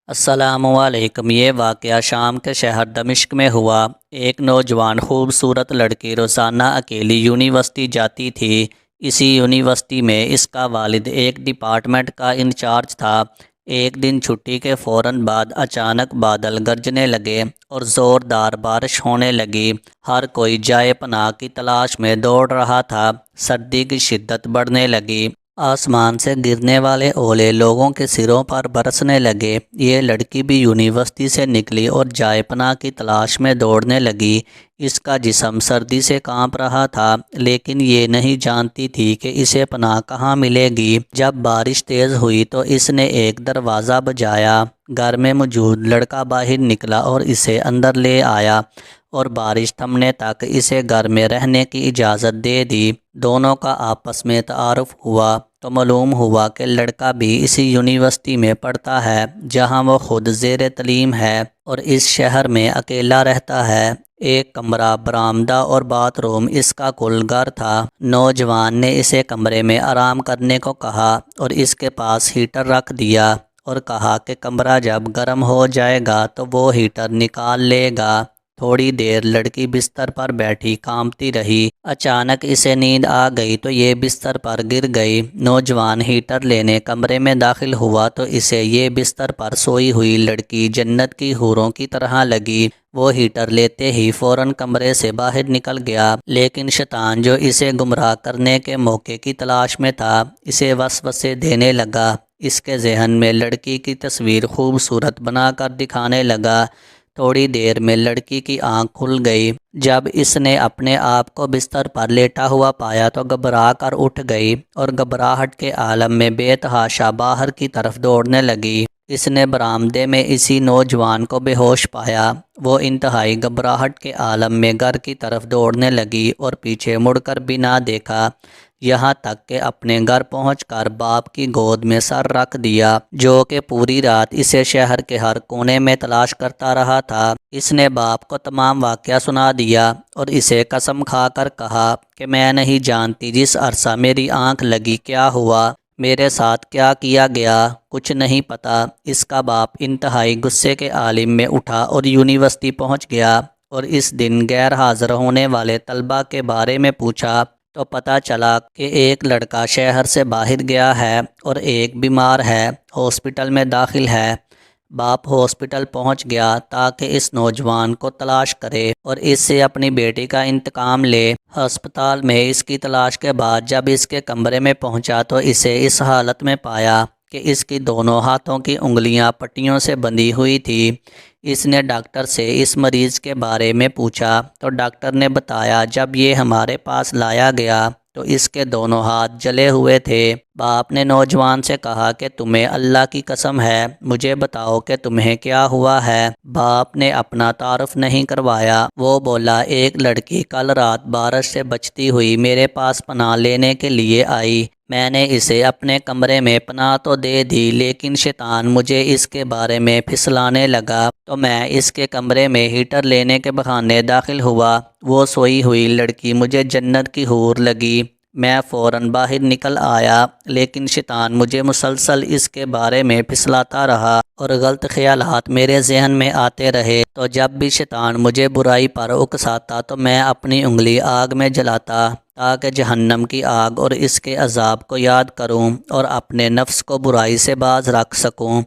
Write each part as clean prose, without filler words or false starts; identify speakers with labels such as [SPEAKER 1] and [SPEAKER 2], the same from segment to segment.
[SPEAKER 1] السلام علیکم۔ یہ واقعہ شام کے شہر دمشق میں ہوا۔ ایک نوجوان خوبصورت لڑکی روزانہ اکیلی یونیورسٹی جاتی تھی۔ اسی یونیورسٹی میں اس کا والد ایک ڈپارٹمنٹ کا انچارج تھا۔ ایک دن چھٹی کے فوراً بعد اچانک بادل گرجنے لگے اور زوردار بارش ہونے لگی۔ ہر کوئی جائے پناہ کی تلاش میں دوڑ رہا تھا۔ سردی کی شدت بڑھنے لگی۔ آسمان سے گرنے والے اولے لوگوں کے سروں پر برسنے لگے۔ یہ لڑکی بھی یونیورسٹی سے نکلی اور جائے پناہ کی تلاش میں دوڑنے لگی۔ اس کا جسم سردی سے کانپ رہا تھا، لیکن یہ نہیں جانتی تھی کہ اسے پناہ کہاں ملے گی۔ جب بارش تیز ہوئی تو اس نے ایک دروازہ بجایا۔ گھر میں موجود لڑکا باہر نکلا اور اسے اندر لے آیا اور بارش تھمنے تک اسے گھر میں رہنے کی اجازت دے دی۔ دونوں کا آپس میں تعارف ہوا تو معلوم ہوا کہ لڑکا بھی اسی یونیورسٹی میں پڑھتا ہے جہاں وہ خود زیر تعلیم ہے اور اس شہر میں اکیلا رہتا ہے۔ ایک کمرہ، برآمدہ اور باتھ روم اس کا کل گھر تھا۔ نوجوان نے اسے کمرے میں آرام کرنے کو کہا اور اس کے پاس ہیٹر رکھ دیا اور کہا کہ کمرہ جب گرم ہو جائے گا تو وہ ہیٹر نکال لے گا۔ تھوڑی دیر لڑکی بستر پر بیٹھی کانپتی رہی۔ اچانک اسے نیند آ گئی تو یہ بستر پر گر گئی۔ نوجوان ہیٹر لینے کمرے میں داخل ہوا تو اسے یہ بستر پر سوئی ہوئی لڑکی جنت کی حوروں کی طرح لگی۔ وہ ہیٹر لیتے ہی فوراً کمرے سے باہر نکل گیا، لیکن شیطان جو اسے گمراہ کرنے کے موقع کی تلاش میں تھا اسے وسوسے دینے لگا۔ اس کے ذہن میں لڑکی کی تصویر خوبصورت بنا کر دکھانے لگا۔ تھوڑی دیر میں لڑکی کی آنکھ کھل گئی۔ جب اس نے اپنے آپ کو بستر پر لیٹا ہوا پایا تو گھبرا کر اٹھ گئی اور گھبراہٹ کے عالم میں بے تحاشا باہر کی طرف دوڑنے لگی۔ اس نے برآمدے میں اسی نوجوان کو بے ہوش پایا۔ وہ انتہائی گھبراہٹ کے عالم میں گھر کی طرف دوڑنے لگی اور پیچھے مڑ کر بھی نہ دیکھا، یہاں تک کہ اپنے گھر پہنچ کر باپ کی گود میں سر رکھ دیا، جو کہ پوری رات اسے شہر کے ہر کونے میں تلاش کرتا رہا تھا۔ اس نے باپ کو تمام واقعہ سنا دیا اور اسے قسم کھا کر کہا کہ میں نہیں جانتی جس عرصہ میری آنکھ لگی کیا ہوا، میرے ساتھ کیا کیا گیا، کچھ نہیں پتا۔ اس کا باپ انتہائی غصے کے عالم میں اٹھا اور یونیورسٹی پہنچ گیا اور اس دن غیر حاضر ہونے والے طلباء کے بارے میں پوچھا تو پتہ چلا کہ ایک لڑکا شہر سے باہر گیا ہے اور ایک بیمار ہے، ہاسپٹل میں داخل ہے۔ باپ ہاسپٹل پہنچ گیا تاکہ اس نوجوان کو تلاش کرے اور اس سے اپنی بیٹی کا انتقام لے۔ ہسپتال میں اس کی تلاش کے بعد جب اس کے کمرے میں پہنچا تو اسے اس حالت میں پایا کہ اس کی دونوں ہاتھوں کی انگلیاں پٹیوں سے بندھی ہوئی تھی۔ اس نے ڈاکٹر سے اس مریض کے بارے میں پوچھا تو ڈاکٹر نے بتایا جب یہ ہمارے پاس لایا گیا تو اس کے دونوں ہاتھ جلے ہوئے تھے۔ باپ نے نوجوان سے کہا کہ تمہیں اللہ کی قسم ہے، مجھے بتاؤ کہ تمہیں کیا ہوا ہے۔ باپ نے اپنا تعارف نہیں کروایا۔ وہ بولا، ایک لڑکی کل رات بارش سے بچتی ہوئی میرے پاس پناہ لینے کے لیے آئی۔ میں نے اسے اپنے کمرے میں پناہ تو دے دی، لیکن شیطان مجھے اس کے بارے میں پھسلانے لگا تو میں اس کے کمرے میں ہیٹر لینے کے بہانے داخل ہوا۔ وہ سوئی ہوئی لڑکی مجھے جنت کی حور لگی۔ میں فوراً باہر نکل آیا، لیکن شیطان مجھے مسلسل اس کے بارے میں پھسلاتا رہا اور غلط خیالات میرے ذہن میں آتے رہے۔ تو جب بھی شیطان مجھے برائی پر اکساتا تو میں اپنی انگلی آگ میں جلاتا تاکہ جہنم کی آگ اور اس کے عذاب کو یاد کروں اور اپنے نفس کو برائی سے باز رکھ سکوں،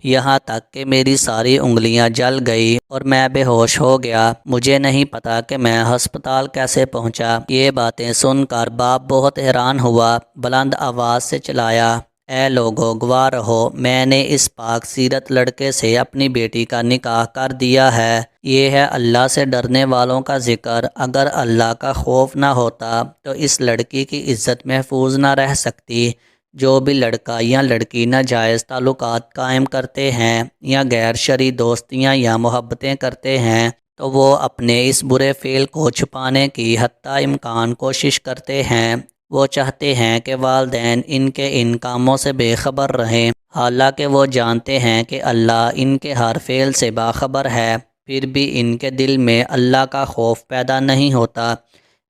[SPEAKER 1] یہاں تک کہ میری ساری انگلیاں جل گئی اور میں بے ہوش ہو گیا۔ مجھے نہیں پتا کہ میں ہسپتال کیسے پہنچا۔ یہ باتیں سن کر باپ بہت حیران ہوا، بلند آواز سے چلایا، اے لوگو گواہ رہو، میں نے اس پاک سیرت لڑکے سے اپنی بیٹی کا نکاح کر دیا ہے۔ یہ ہے اللہ سے ڈرنے والوں کا ذکر۔ اگر اللہ کا خوف نہ ہوتا تو اس لڑکی کی عزت محفوظ نہ رہ سکتی۔ جو بھی لڑکا یا لڑکی ناجائز تعلقات قائم کرتے ہیں یا غیر شرعی دوستیاں یا محبتیں کرتے ہیں تو وہ اپنے اس برے فعل کو چھپانے کی حتی امکان کوشش کرتے ہیں۔ وہ چاہتے ہیں کہ والدین ان کے ان کاموں سے بے خبر رہیں، حالانکہ وہ جانتے ہیں کہ اللہ ان کے ہر فعل سے باخبر ہے، پھر بھی ان کے دل میں اللہ کا خوف پیدا نہیں ہوتا۔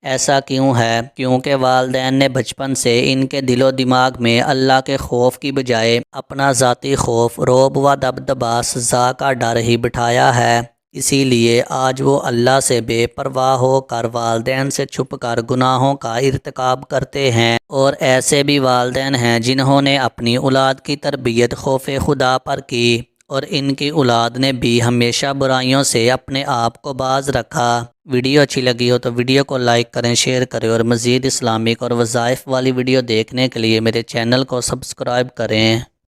[SPEAKER 1] ایسا کیوں ہے؟ کیونکہ والدین نے بچپن سے ان کے دل و دماغ میں اللہ کے خوف کی بجائے اپنا ذاتی خوف، رعب و دبدبا، سزا کا ڈر ہی بٹھایا ہے۔ اسی لیے آج وہ اللہ سے بے پرواہ ہو کر والدین سے چھپ کر گناہوں کا ارتکاب کرتے ہیں، اور ایسے بھی والدین ہیں جنہوں نے اپنی اولاد کی تربیت خوف خدا پر کی، اور ان کی اولاد نے بھی ہمیشہ برائیوں سے اپنے آپ کو باز رکھا۔ ویڈیو اچھی لگی ہو تو ویڈیو کو لائک کریں، شیئر کریں، اور مزید اسلامک اور وظائف والی ویڈیو دیکھنے کے لیے میرے چینل کو سبسکرائب کریں۔